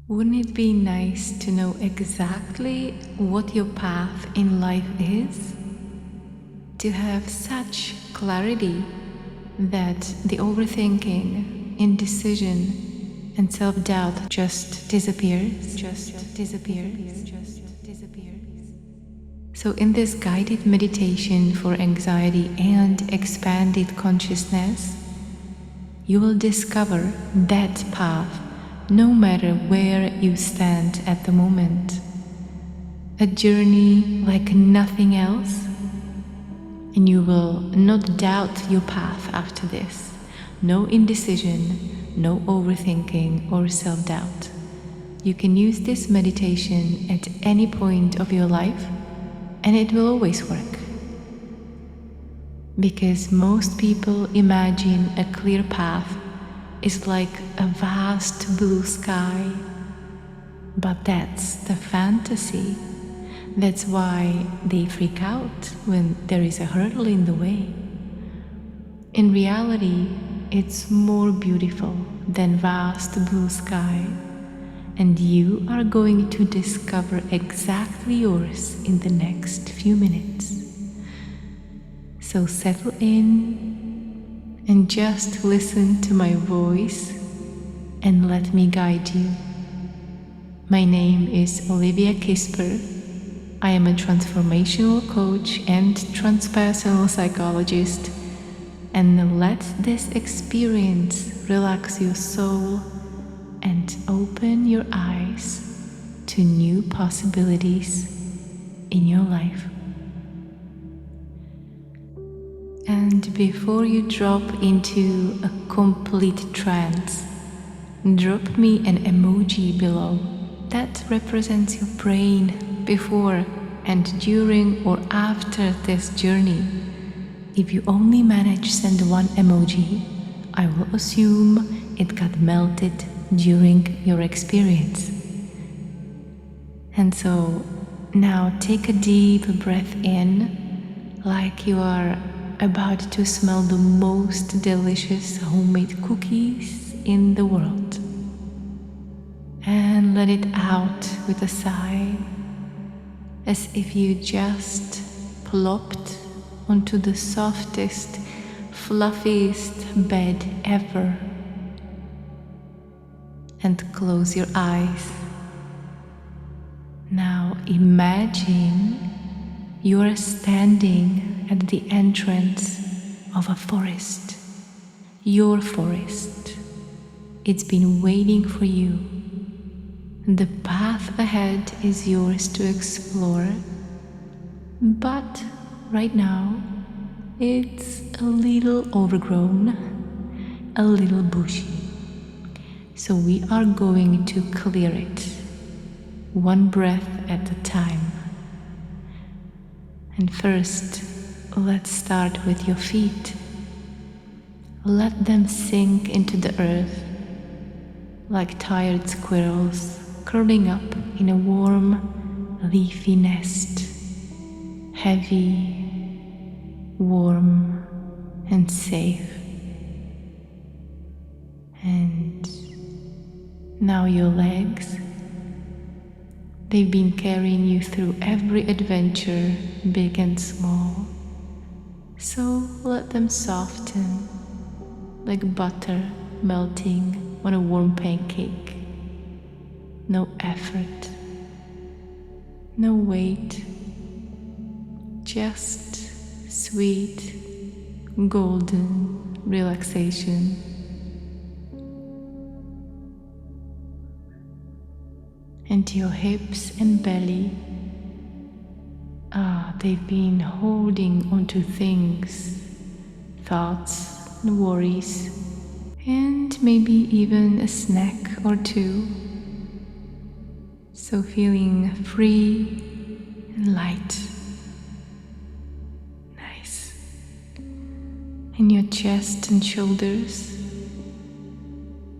Wouldn't it be nice to know exactly what your path in life is? To have such clarity that the overthinking, indecision, and self-doubt just disappears. So in this guided meditation for anxiety and expanded consciousness, you will discover that path no matter where you stand at the moment. A journey like nothing else, and you will not doubt your path after this. No indecision, no overthinking or self-doubt. You can use this meditation at any point of your life, and it will always work. Because most people imagine a clear path is like a vast blue sky, but that's the fantasy. That's why they freak out when there is a hurdle in the way. In reality, it's more beautiful than vast blue sky, and you are going to discover exactly yours in the next few minutes. So settle in and just listen to my voice and let me guide you. My name is Olivia Kisper. I am a transformational coach and transpersonal psychologist, and let this experience relax your soul and open your eyes to new possibilities in your life. And before you drop into a complete trance, drop me an emoji below that represents your brain before and during or after this journey. If you only manage send one emoji, I will assume it got melted during your experience. And so now take a deep breath in, like you are about to smell the most delicious homemade cookies in the world. And let it out with a sigh, as if you just plopped onto the softest, fluffiest bed ever. And close your eyes. Now imagine you are standing at the entrance of a forest. Your forest. It's been waiting for you. The path ahead is yours to explore, but right now it's a little overgrown, a little bushy. So we are going to clear it, one breath at a time. And first, let's start with your feet. Let them sink into the earth like tired squirrels curling up in a warm, leafy nest. Heavy, warm, and safe. And now your legs. They've been carrying you through every adventure, big and small. So let them soften, like butter melting on a warm pancake. No effort, no weight, just sweet, golden relaxation. And your hips and belly, they've been holding onto things, thoughts and worries, and maybe even a snack or two. So feeling free and light. Nice. In your chest and shoulders,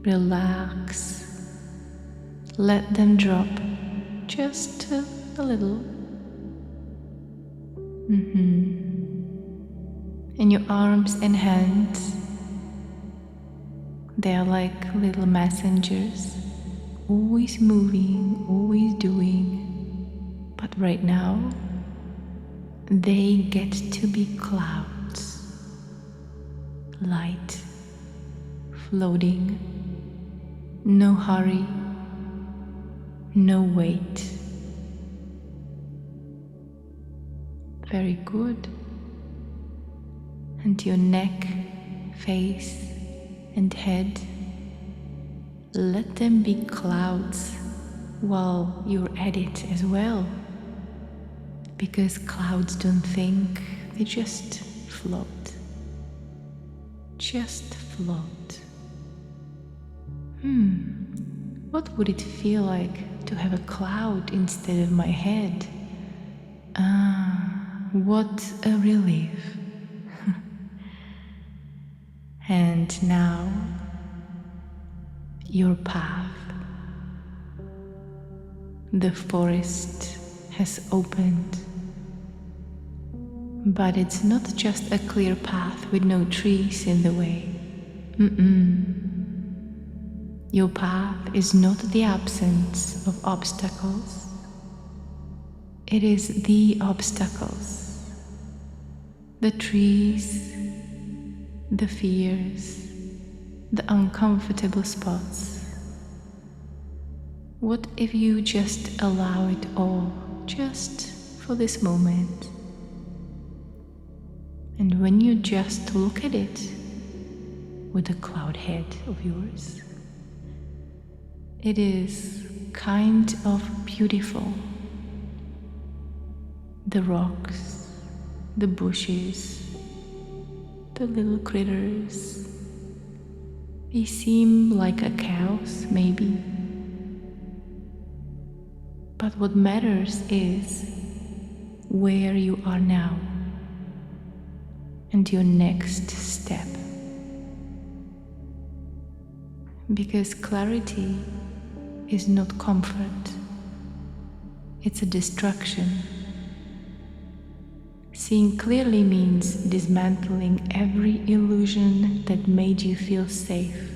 relax. Let them drop just a little. And your arms and hands, they are like little messengers always moving, always doing, but right now they get to be clouds, light, floating, no hurry, no weight. Very good. And your neck, face, and head, let them be clouds while you're at it as well. Because clouds don't think, they just float. Just float. What would it feel like to have a cloud instead of my head? What a relief. And now, your path. The forest has opened. But it's not just a clear path with no trees in the way. Your path is not the absence of obstacles. It is the obstacles. The trees, the fears, the uncomfortable spots. What if you just allow it all, just for this moment? And when you just look at it with the cloud head of yours, it is kind of beautiful. The rocks, the bushes, the little critters, they seem like a chaos, maybe. But what matters is where you are now and your next step. Because clarity is not comfort, it's a distraction. Seeing clearly means dismantling every illusion that made you feel safe.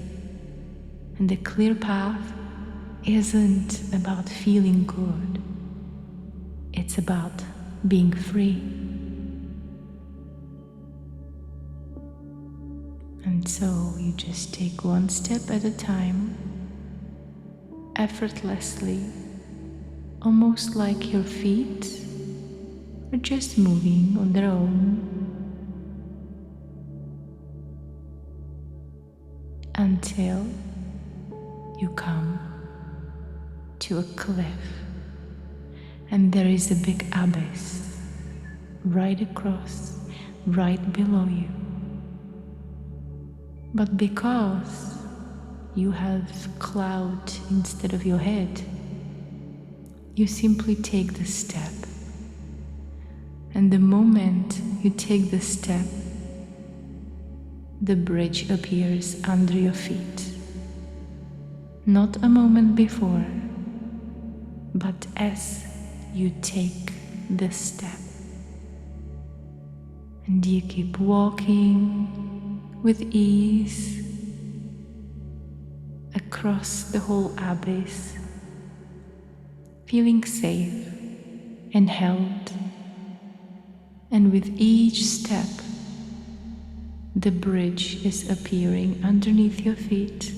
And the clear path isn't about feeling good, it's about being free. And so you just take one step at a time, effortlessly, almost like your feet are just moving on their own, until you come to a cliff, and there is a big abyss right across, right below you. But because you have cloud instead of your head, you simply take the step. And the moment you take the step, the bridge appears under your feet. Not a moment before, but as you take the step. And you keep walking with ease across the whole abyss, feeling safe and held. And with each step, the bridge is appearing underneath your feet.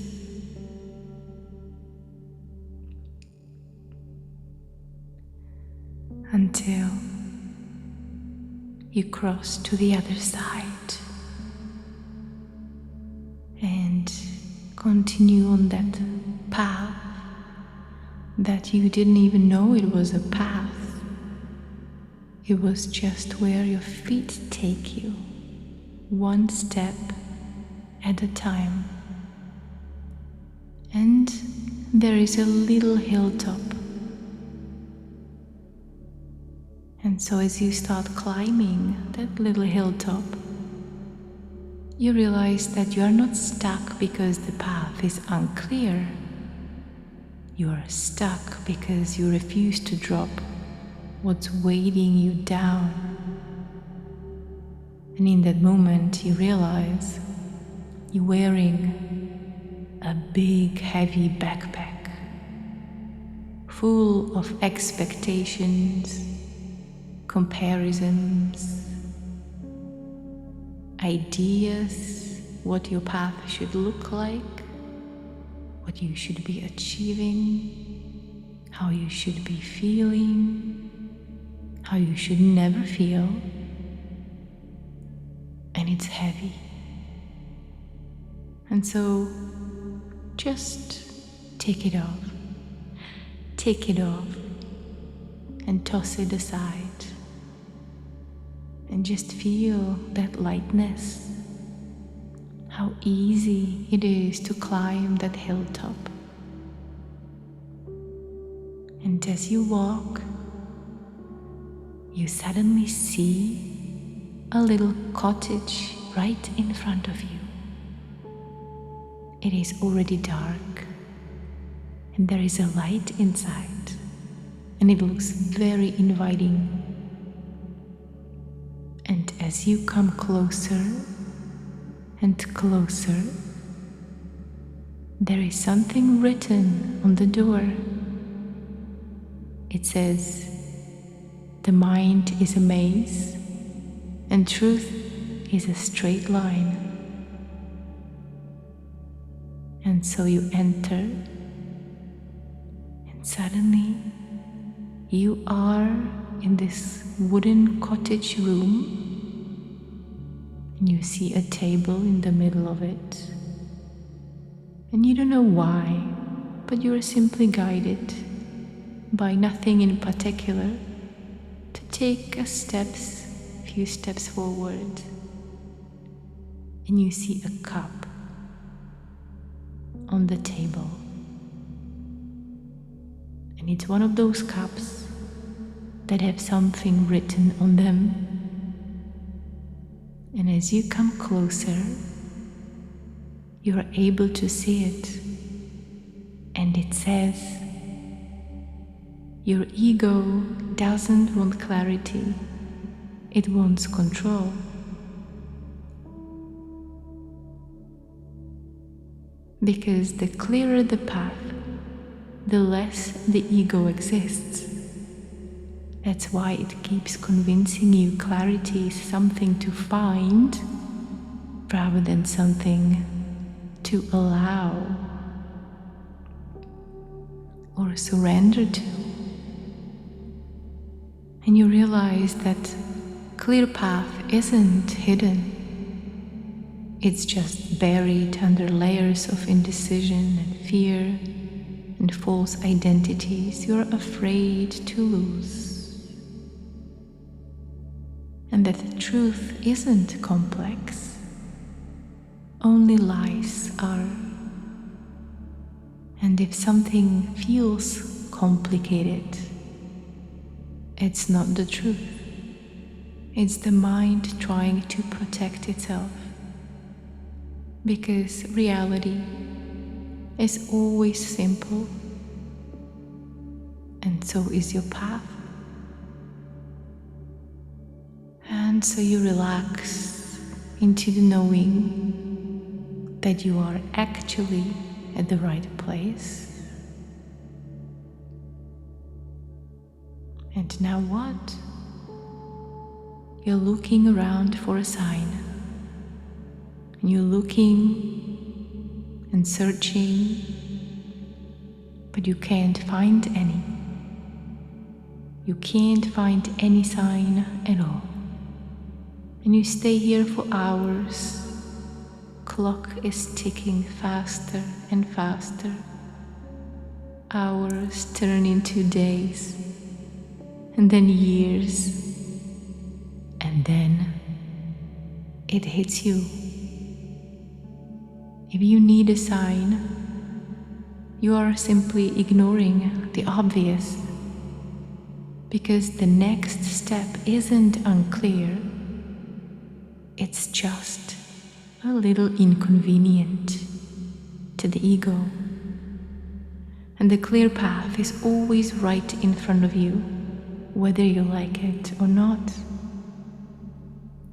Until you cross to the other side and continue on that path that you didn't even know it was a path. It was just where your feet take you, one step at a time. And there is a little hilltop. And so as you start climbing that little hilltop, you realize that you are not stuck because the path is unclear. You are stuck because you refuse to drop what's weighing you down. And in that moment you realize you're wearing a big heavy backpack full of expectations, comparisons, ideas, what your path should look like, what you should be achieving, how you should be feeling, how you should never feel, and it's heavy. And so just take it off. Take it off and toss it aside, and just feel that lightness, how easy it is to climb that hilltop. And as you walk, you suddenly see a little cottage right in front of you. It is already dark, and there is a light inside, and it looks very inviting. And as you come closer and closer, there is something written on the door. It says, "The mind is a maze, and truth is a straight line." And so you enter, and suddenly you are in this wooden cottage room, and you see a table in the middle of it, and you don't know why, but you are simply guided by nothing in particular to take a few steps forward, and you see a cup on the table. And it's one of those cups that have something written on them. And as you come closer, you are able to see it. And it says, "Your ego doesn't want clarity, it wants control." Because the clearer the path, the less the ego exists. That's why it keeps convincing you clarity is something to find rather than something to allow or surrender to. And you realize that clear path isn't hidden. It's just buried under layers of indecision and fear and false identities you're afraid to lose. And that the truth isn't complex, only lies are. And if something feels complicated, it's not the truth. It's the mind trying to protect itself. Because reality is always simple, and so is your path. And so you relax into the knowing that you are actually at the right place. And now what? You're looking around for a sign. And you're looking and searching, but you can't find any. You can't find any sign at all. And you stay here for hours. Clock is ticking faster and faster. Hours turn into days, and then years, and then it hits you. If you need a sign, you are simply ignoring the obvious, because the next step isn't unclear. It's just a little inconvenient to the ego. And the clear path is always right in front of you, whether you like it or not.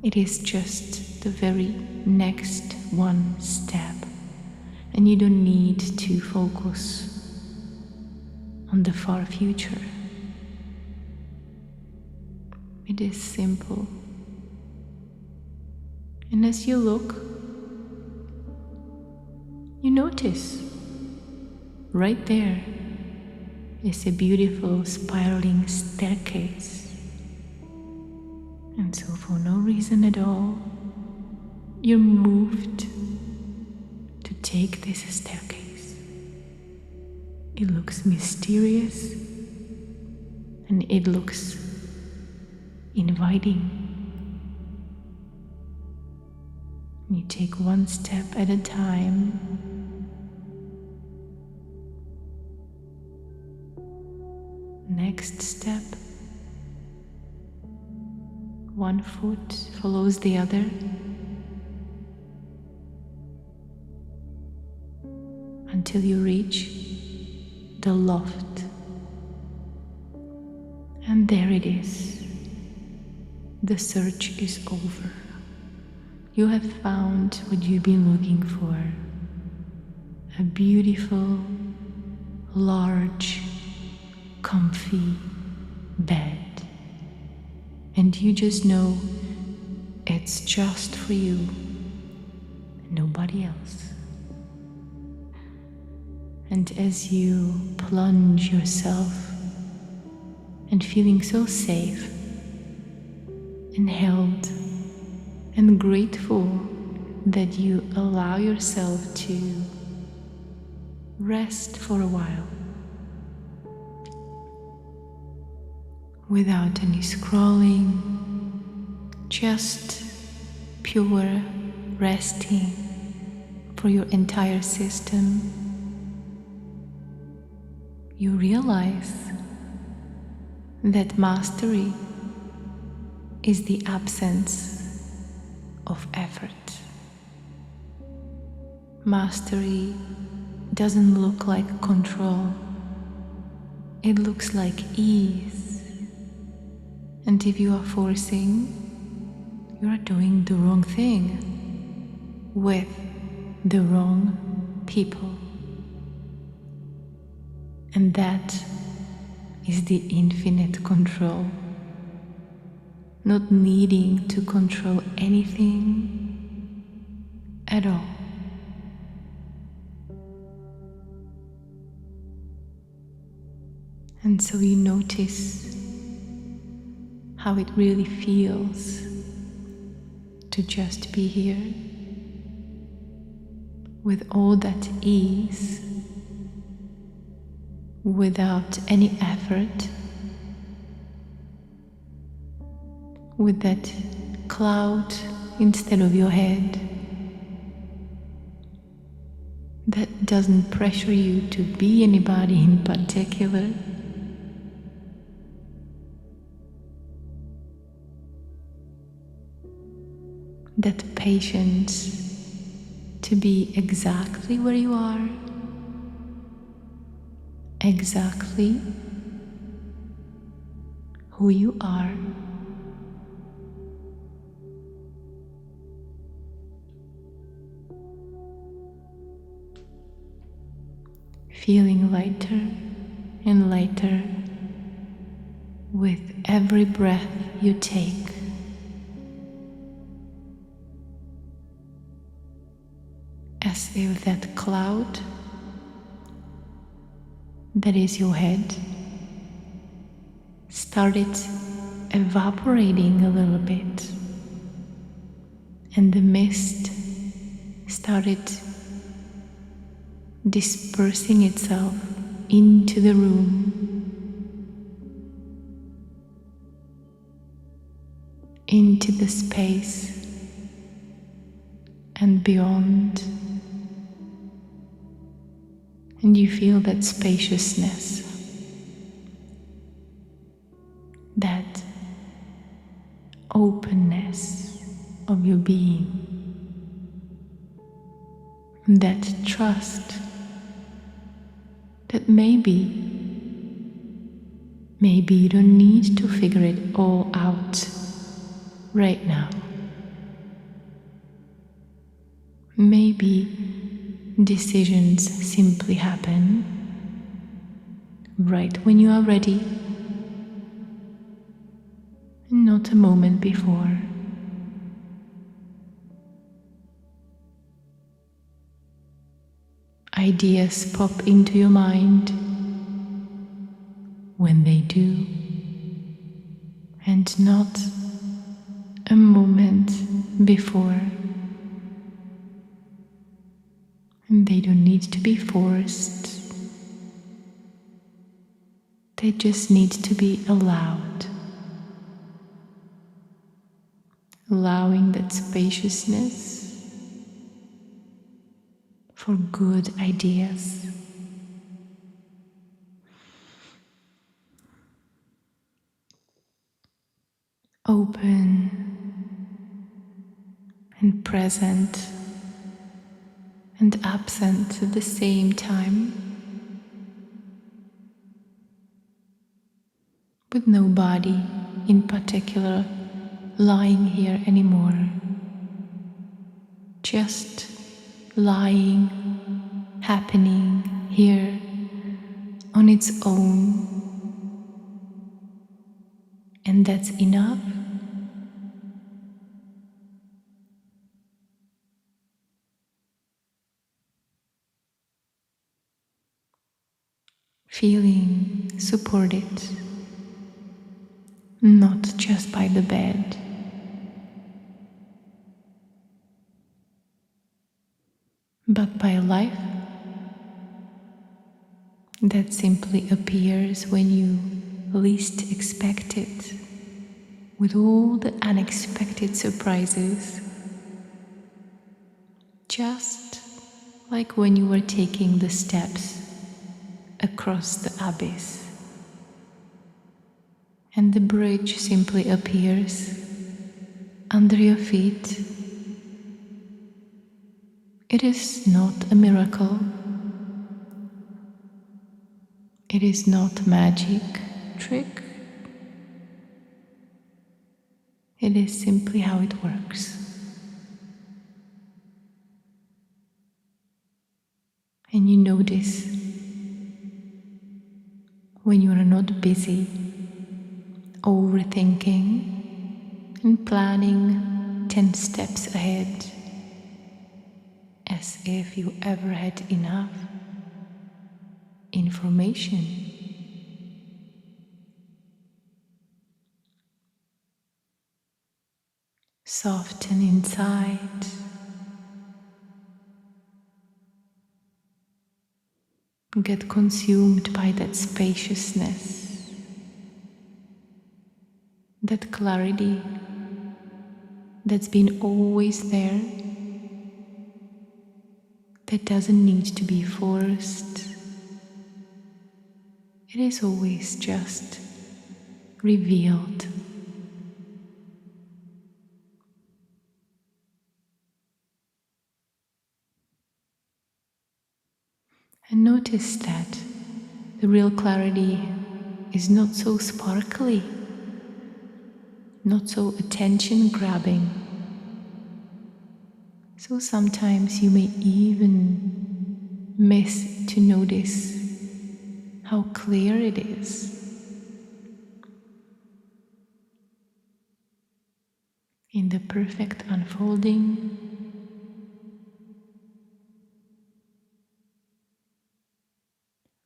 It is just the very next one step, and you don't need to focus on the far future. It is simple. And as you look, you notice right there is a beautiful spiraling staircase. And so for no reason at all, you're moved to take this staircase. It looks mysterious and it looks inviting. You take one step at a time. Next step. One foot follows the other. Until you reach the loft. And there it is. The search is over. You have found what you've been looking for. A beautiful, large, comfy bed. And you just know it's just for you, nobody else. And as you plunge yourself and feeling so safe and held and grateful that you allow yourself to rest for a while without any scrolling, just pure resting for your entire system, you realize that mastery is the absence of effort. Mastery doesn't look like control. It looks like ease. And if you are forcing, you are doing the wrong thing with the wrong people. And that is the infinite control. Not needing to control anything at all. And so you notice how it really feels to just be here with all that ease, without any effort, with that cloud instead of your head that doesn't pressure you to be anybody in particular. That patience to be exactly where you are, exactly who you are. Feeling lighter and lighter with every breath you take. As if that cloud that is your head started evaporating a little bit, and the mist started dispersing itself into the room, into the space and beyond. And you feel that spaciousness, that openness of your being, that trust that maybe you don't need to figure it all out right now. Maybe decisions simply happen right when you are ready, and not a moment before. Ideas pop into your mind when they do, and not a moment before. And they don't need to be forced, they just need to be allowed. Allowing that spaciousness for good ideas. Open and present and absent at the same time, with nobody in particular lying here anymore, just lying, happening here on its own, and that's enough. Feeling supported, not just by the bed, but by a life that simply appears when you least expect it, with all the unexpected surprises, just like when you were taking the steps across the abyss, and the bridge simply appears under your feet. It is not a miracle. It is not magic trick. It is simply how it works. And you notice when you are not busy overthinking and planning 10 steps ahead, as if you ever had enough information. Soften inside. Get consumed by that spaciousness, that clarity that's been always there, that doesn't need to be forced. It is always just revealed. And notice that the real clarity is not so sparkly, not so attention grabbing. So sometimes you may even miss to notice how clear it is. In the perfect unfolding,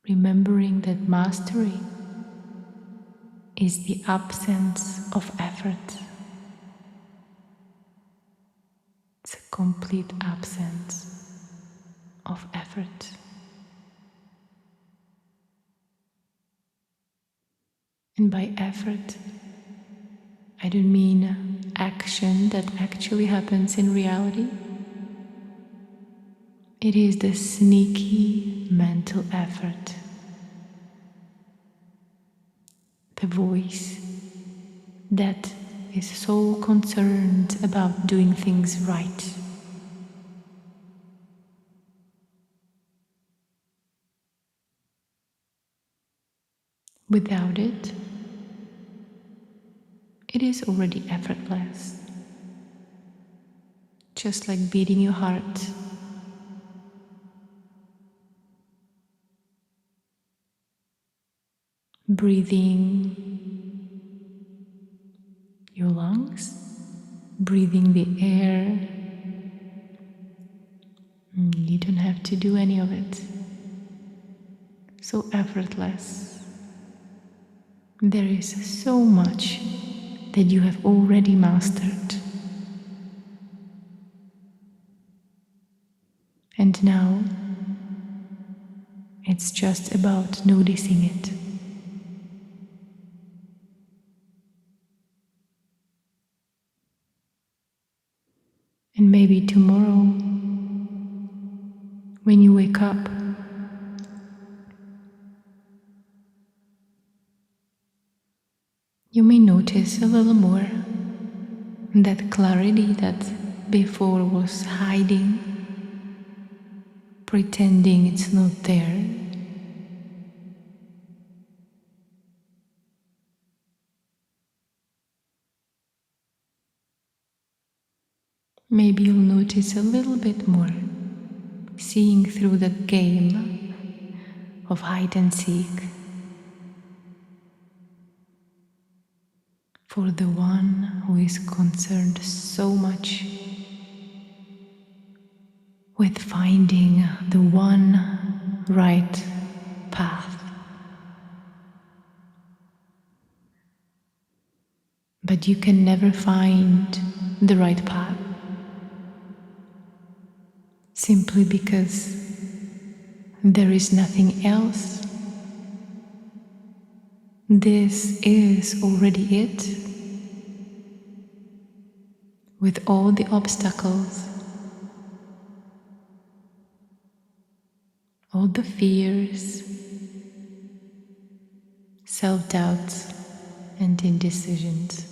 remembering that mastery is the absence of effort. It's a complete absence of effort. And by effort, I don't mean action that actually happens in reality. It is the sneaky mental effort, the voice that is so concerned about doing things right. Without it, it is already effortless, just like beating your heart. breathing your lungs, breathing the air. You don't have to do any of it. So effortless. There is so much that you have already mastered. And now it's just about noticing it. And maybe tomorrow, when you wake up, you may notice a little more that clarity that before was hiding, pretending it's not there. Maybe you'll notice a little bit more, seeing through the game of hide and seek. For the one who is concerned so much with finding the one right path. But you can never find the right path simply because there is nothing else. This is already it, with all the obstacles, all the fears, self-doubts, and indecisions.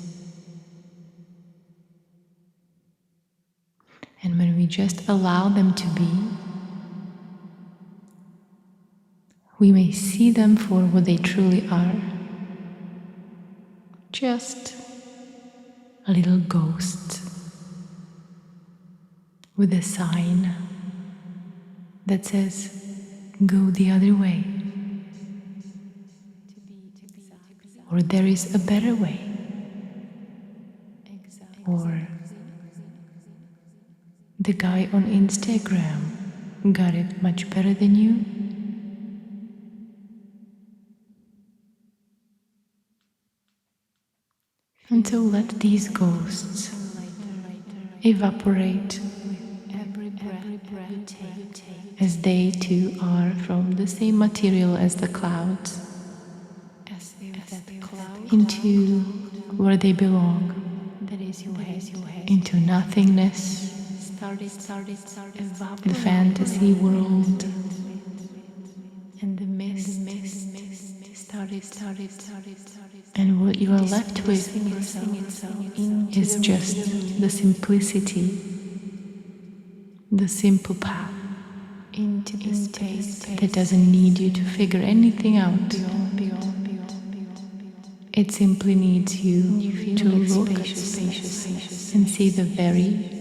And when we just allow them to be, we may see them for what they truly are. Just a little ghost with a sign that says, go the other way. Or there is a better way. Or the guy on Instagram got it much better than you. And so let these ghosts evaporate as they too are from the same material as the clouds, into where they belong, into nothingness, the fantasy world, and the mist and what you are left with is just the simplicity, the simple path into the space that doesn't need you to figure anything out. It simply needs you to look and see the very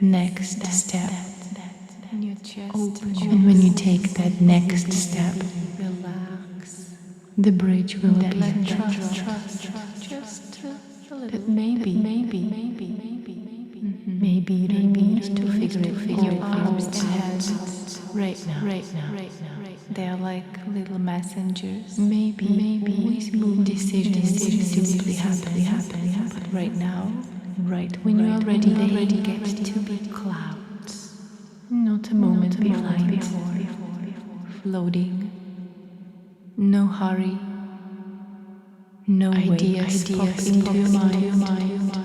next step. And when you take that next step, the bridge will appear. Just that maybe you don't need to figure it out right now. They are like little messengers. Maybe decisions simply happen. But right now, when you are ready, they get to be clouds. Not a moment behind, floating. No hurry. No ideas pop into your mind.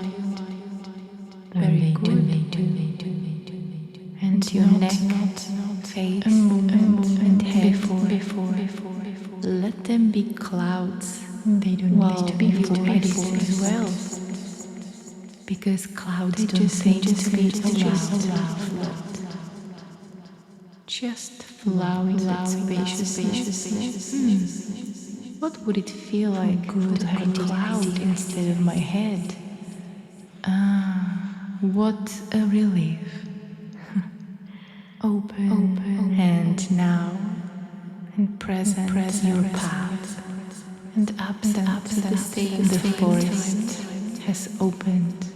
Very good. And your neck, face, and head before. Let them be clouds. They don't need to be floated as well. Because clouds don't need to be allowed. Just flowing that spaciousness. What would it feel like to have a cloud instead of my head? What a relief. Open and now and present your path. and absence the same. The forest has opened,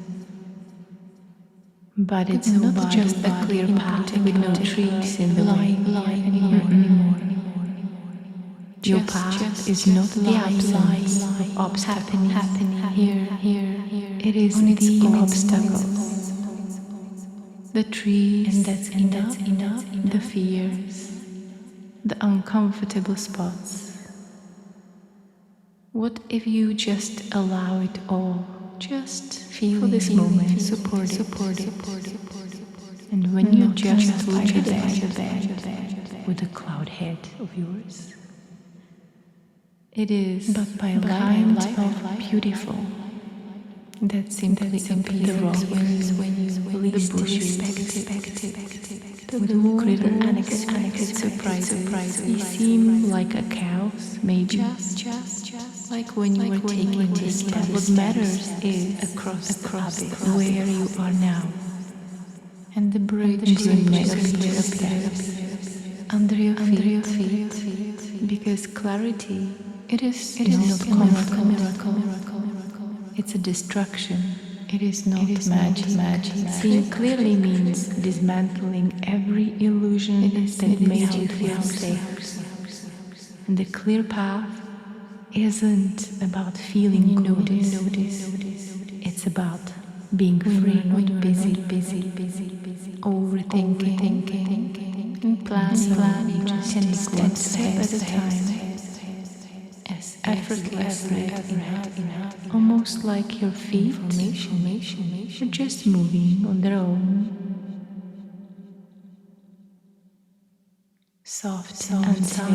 but it's not just a clear path with no trees in the way anymore. Your path is not the absence of obstacles happening here. It is the obstacles, the trees, and that's enough. The fears, the uncomfortable spots. What if you just allow it all? Just feel for this moment, support it. And when you just lie in bed with the cloud head of yours, it is but by a kind of beautiful that simply appears the rocks when you least expect it. With little unexpected surprises. You seem like a chaos, maybe. Just like when you were taking this step. What matters is across the abyss, where you are now. And the bridge appears under your feet. Because clarity, it is not a miracle. It's a distraction. It is not magic. Seeing clearly means dismantling every illusion that made you feel safe. And the clear path isn't about feeling good. It's about being free, not busy, overthinking, and planning, just one step at a time. Effortlessly, almost like your feet are just moving on their own. Soft until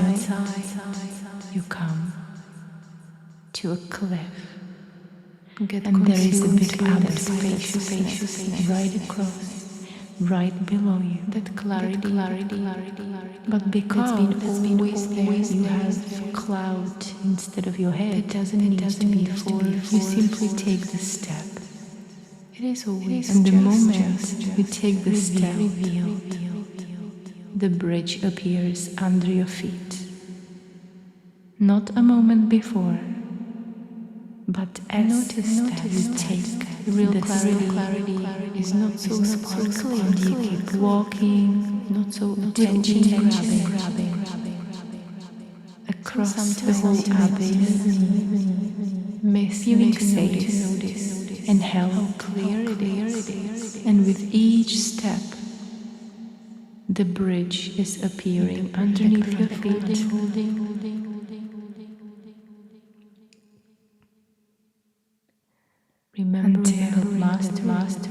you come to a cliff, and there is a big spaciousness right across, right below you. That clarity. But because it's been always there, you have cloud instead of your head. It doesn't need to be forced. You simply take the step. It is always. And the moment you take the step, the bridge appears under your feet. Not a moment before, but as the step you take, real clarity is not so sparkly. And you keep walking, not so attention grabbing across the whole abyss, feeling safe and how clear it is. And with each step, the bridge is appearing underneath your feet. Remember that master,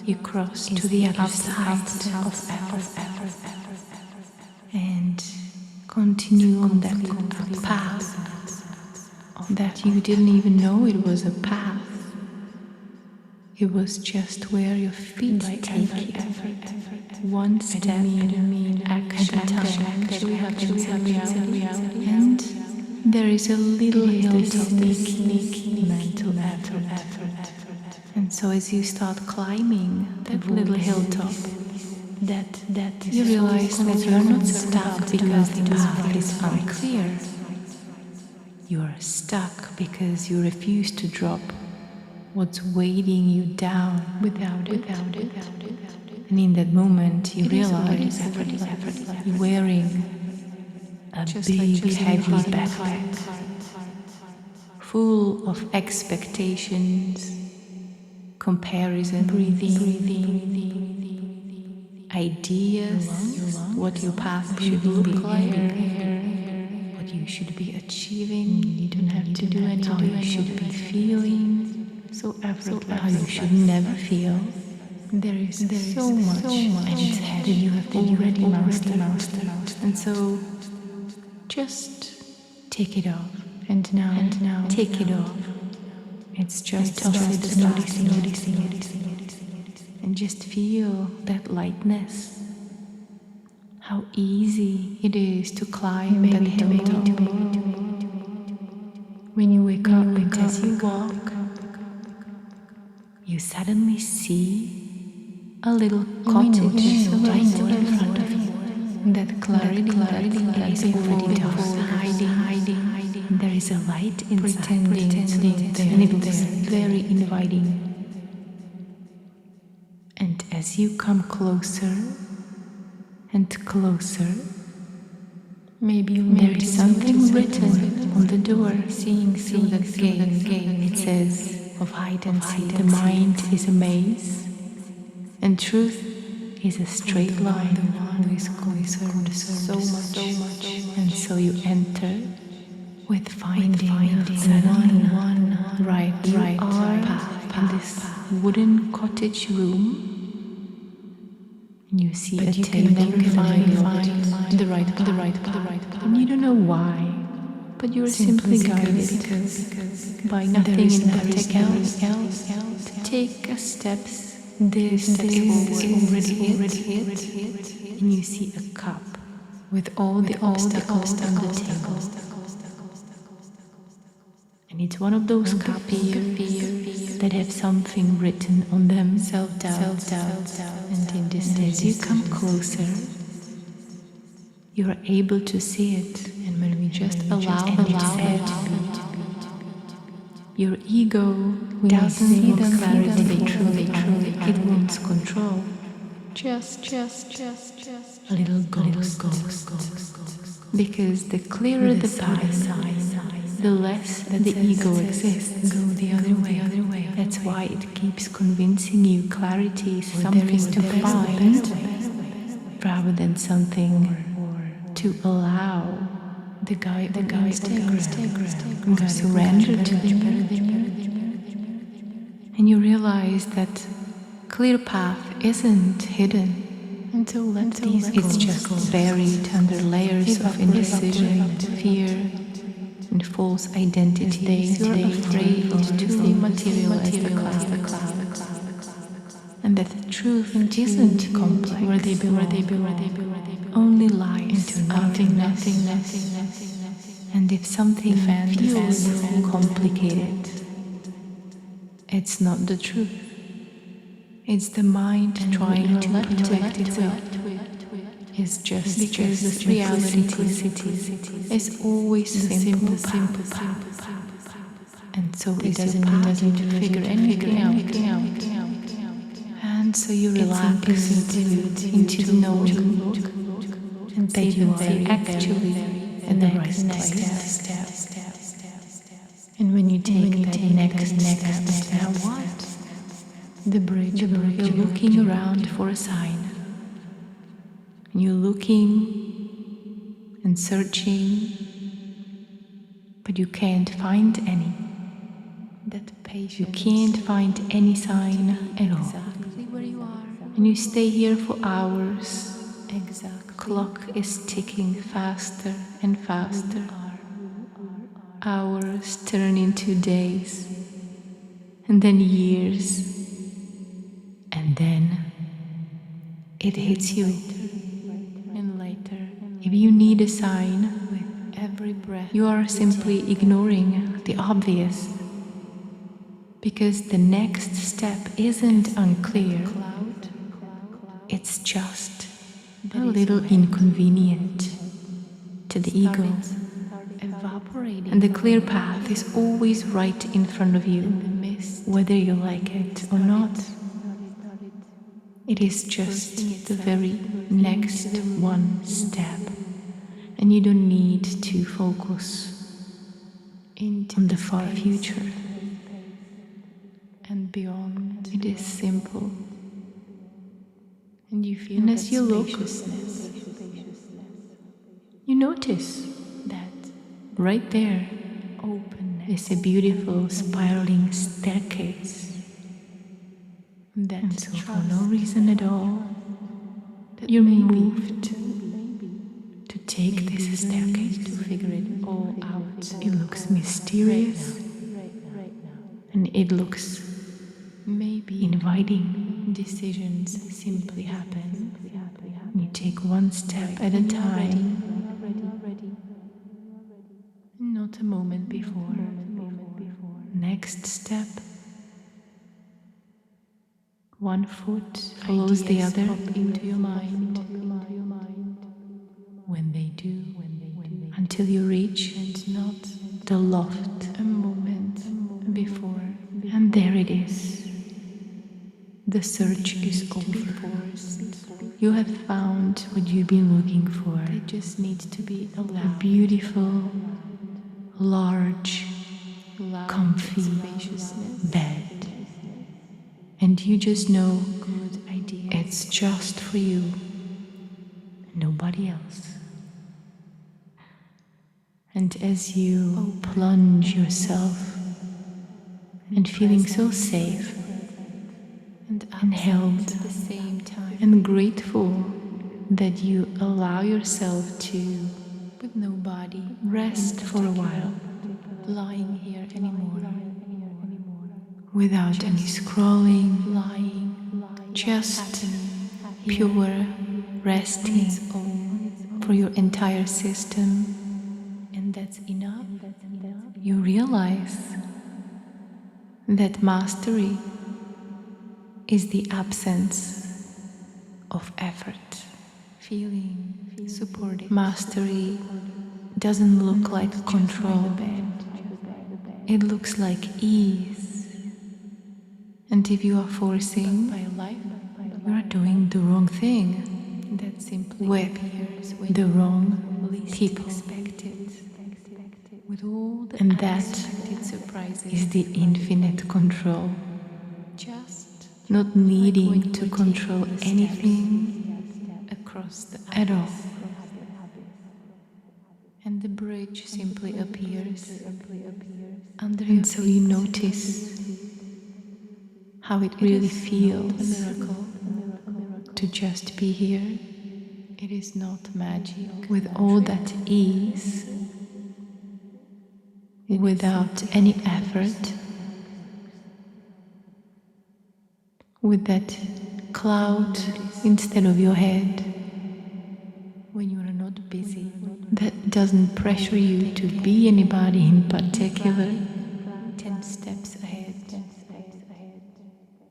you cross to the other side of effort and continue on that path that you didn't even know it was a path. It was just where your feet take you. One step, action reality. And there is a little sneaky mental effort. And so as you start climbing that little hilltop, that you realize that you are not stuck because the path is unclear. You are stuck because you refuse to drop what's weighing you down without it. And in that moment you realize you're wearing a big heavy backpack full of expectations, comparison, breathing, ideas, what your path should look like, what you should be achieving. You don't have to do anything. How you should be feeling, so effortless. How you should never feel. There is so much that you have already mastered. And so just take it off. And now take it off. It's just noticing. And just feel that lightness. How easy it is to climb that hilltop. When you wake up, as you walk, you suddenly see a little cottage right in front of you. That clarity that is already hiding. There is is a light inside, pretending and it looks very inviting. And as you come closer and closer, maybe there is something written on the door, seeing through the gate. It says, of hide and seek, the mind is a maze, and truth is a straight line. The one who is concerned so much, and so you enter with finding the one right path in this wooden cottage room. And you see a table and find the right path. And you don't know why, but you're simply guided by nothing in particular else to take a steps. This is already it. And you see a cup with all the obstacles on the table. And it's one of those cups that have something written on them, self-doubt. And in this, as you come closer, you are able to see it. And when we just allow it to be, your ego doesn't see the clarity they truly it wants control. Just a little ghost. Because the clearer the path, the less the ego exists. Go the other way. That's why it keeps convincing you clarity is something to find rather than something to allow. The guy on Instagram surrender to it. And you realize that clear path isn't hidden until it's just buried under layers of indecision, fear, and false identity. You're afraid to materialize the cloud. And that the truth isn't complex, where they belong. Only lies into nothingness. And if something feels complicated, it's not the truth. It's the mind trying to protect itself. It's just because this reality is always simple path. And so it doesn't need to figure anything out. And so you relax into knowing that you are actually in the right step. And when you take that next step, now what? The bridge. You're looking around for a sign. And you're looking and searching, but you can't find any. You can't find any sign at all. And you stay here for hours. Clock is ticking faster and faster. Hours turn into days, and then years, and then it hits you. And later, if you need a sign, with every breath, you are simply ignoring the obvious, because the next step isn't unclear. It's just a little inconvenient to the ego. And the clear path is always right in front of you, whether you like it or not. It is just the very next one step, and you don't need to focus on the far future and beyond. It is simple. And you feel, and as you look, you notice that right there is a beautiful spiraling staircase. And so for no reason at all, you're moved to take this staircase to figure it all out. It looks mysterious, and it looks inviting. Decisions simply happen. You take one step at a time, not a moment before. Next step. One foot follows the other into your mind. When they do, until you reach the loft a moment before, and there it is. The search is over. You have found what you've been looking for. They just need to be allowed. A beautiful, large, comfy bed. And you just know it's just for you, nobody else. And as you plunge yourself and feeling so safe and held at the same time and grateful that you allow yourself to, with nobody, rest for a while, lying here anymore, without any scrolling, just pure resting for your entire system. And that's enough. You realize that mastery is the absence of effort. Feeling supported. Mastery doesn't look like control. It looks like ease. And if you are forcing, you are doing the wrong thing. That simply with the wrong people. With all the and that is the infinite control. Just not needing to control anything across the at all. And the bridge simply appears under your feet. So you notice how it really feels to just be here. It is not magic. With all that ease, without any effort, with that cloud instead of your head, when you are not busy, that doesn't pressure you to be anybody in particular, 10 steps ahead,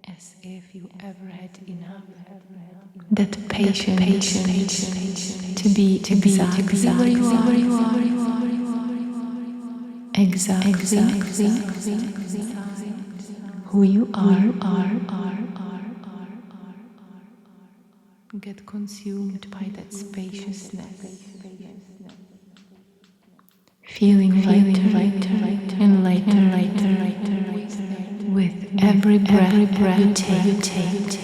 as if you ever had enough. That patience to be exactly where you are. Exactly who you are. Get consumed by that spaciousness, feeling lighter and lighter with every breath you take.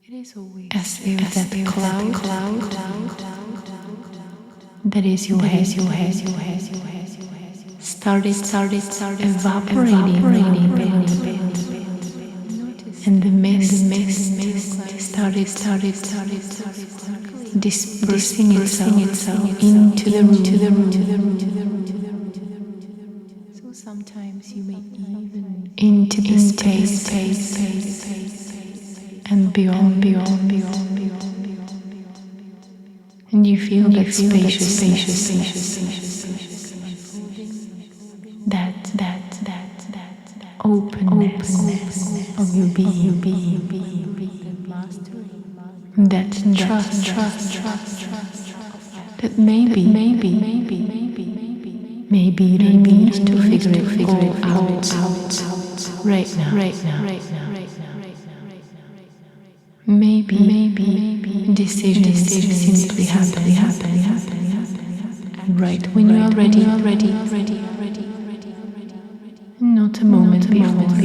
It is always as if that cloud that is your head started evaporating a little bit, and the mist started dispersing itself into the room. So sometimes you may even into the space and beyond. And you feel that spacious that openness of your being, that trust that maybe you don't need to figure it out right now. Maybe decisions simply happen right when you are ready. Not a moment before.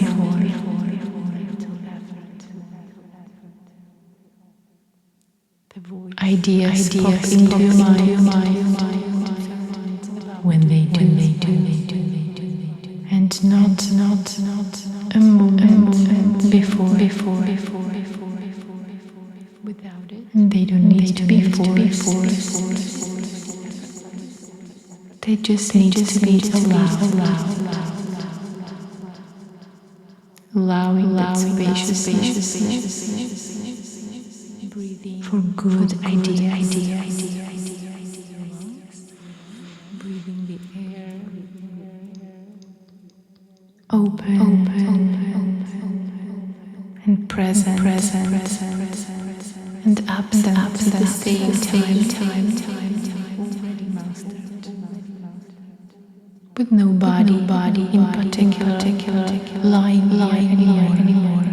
Ideas pop into your mind when they do, and not a moment before. Without it, they don't need to be forced. They just need to be allowed. Allowing that spaciousness for good ideas. Breathing the air open and present and absent at the same time. with nobody in particular lying anymore.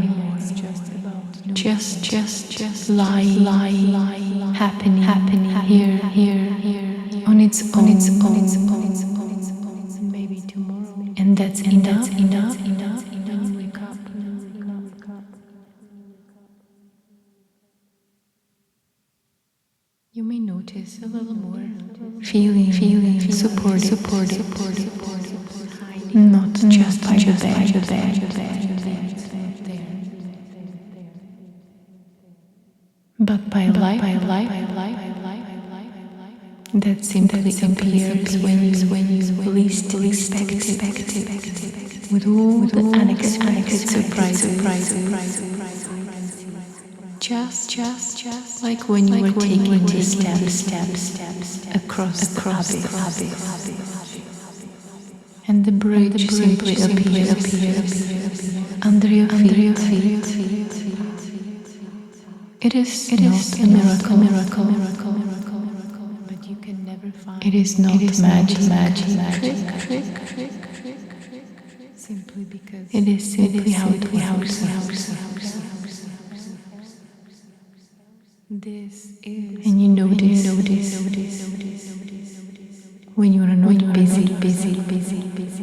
Just lying, happening here on its own. Maybe tomorrow, and that's enough. When you wake up, you may notice a little more feeling supported, not just by the bed, but by life that simply appears when you least expect it, with all the unexpected surprises. Just like when you were taking steps across the abyss, and the bridge simply appears under your feet. It is not a miracle, but you can never find. It is not magic trick. Simply because it is simply how it works. This is, and you notice when you are not busy,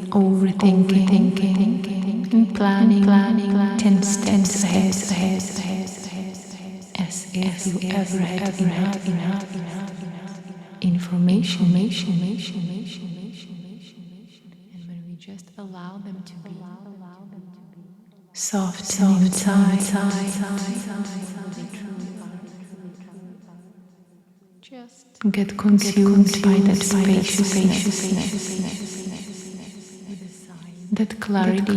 overthinking and planning 10 steps ahead, as if you ever had enough information. And when we just allow them to be soft inside, just get consumed by that spaciousness, that clarity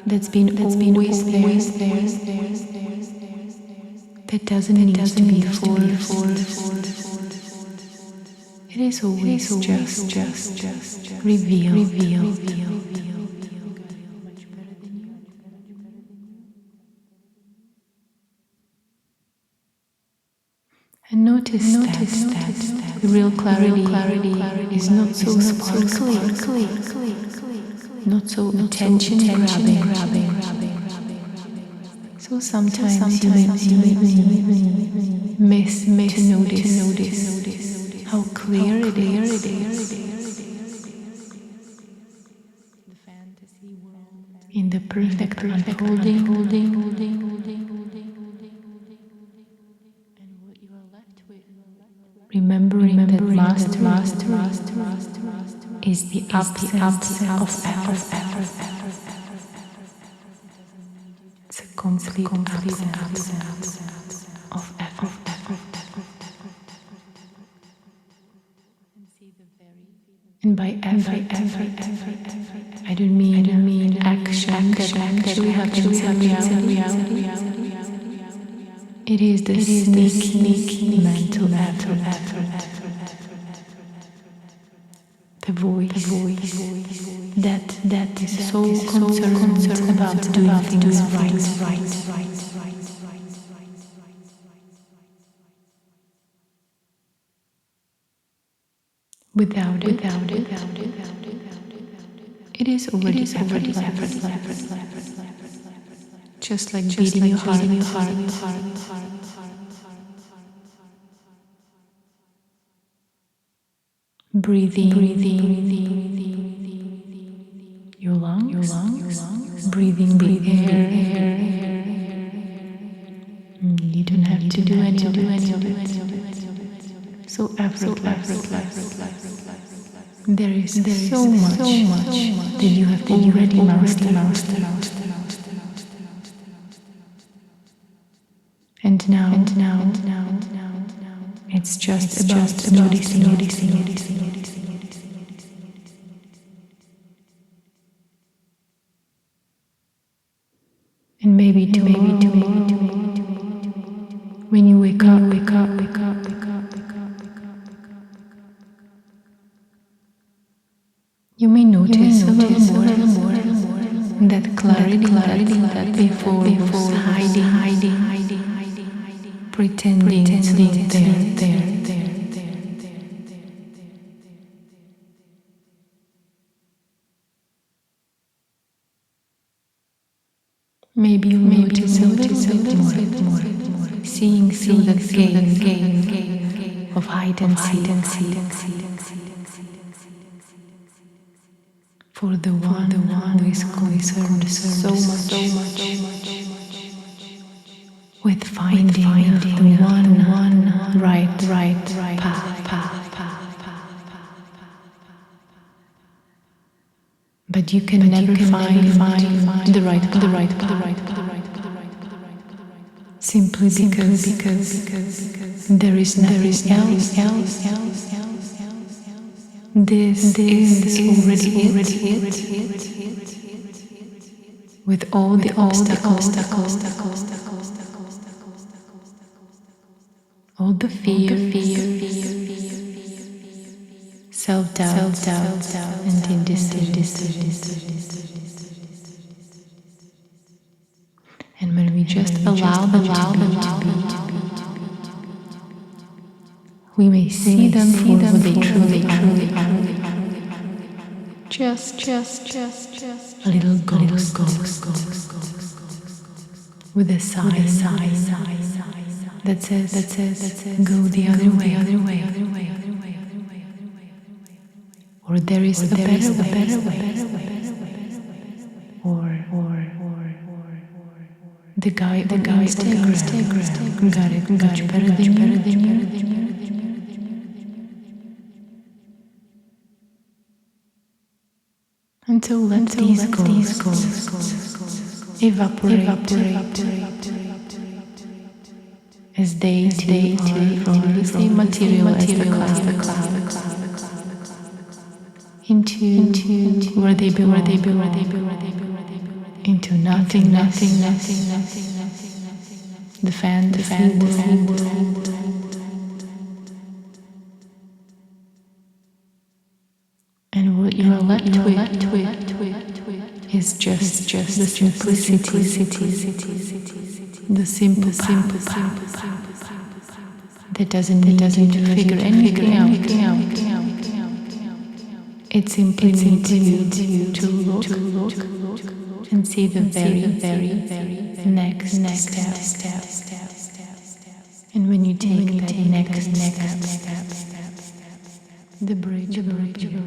that's been always there, that doesn't need to be forced. It is always just revealed. And notice that the real clarity is not so sparkly, not so attention grabbing. So sometimes you may miss to notice how clear it is. The fantasy world in the perfect unfolding. Remembering that mastery is the absence of effort. It's a complete absence of effort. And by effort, I don't mean action that actually happens in reality. It is the sneaky mental effort. The voice that is so concerned about doing things right. Without it, it is already effortless. Just like beating your heart. Breathing your lungs, breathing the air. You don't have to do any of it. So effortless. There is so much that you have already mastered. And now, it's just about noticing. And maybe tomorrow, when you wake up, you may notice a little more that clarity that before was hiding, pretending it's not there. Maybe you'll notice a little bit more, seeing through the game of hide and seek. For the one who is concerned so much with finding the one right path. But you can never find the right path. Simply because there is nothing else. This is already it. With all the obstacles, all the fears, self-doubt, and indecision. And when we just allow them to be, we may see them for what they truly are. Just a little ghost with a sign that says go the other way. Or there is a better way. Or the guy on Instagram got it much better than you. Until let these ghosts evaporate as they too are from the same material as the cloud. Into where they belong, into nothing, the fantasy world. And what you're left with is just the simplicity, the simple path that doesn't need you to figure anything out. It simply needs you to look and see the very next step. And when you take that next step, the bridge will appear.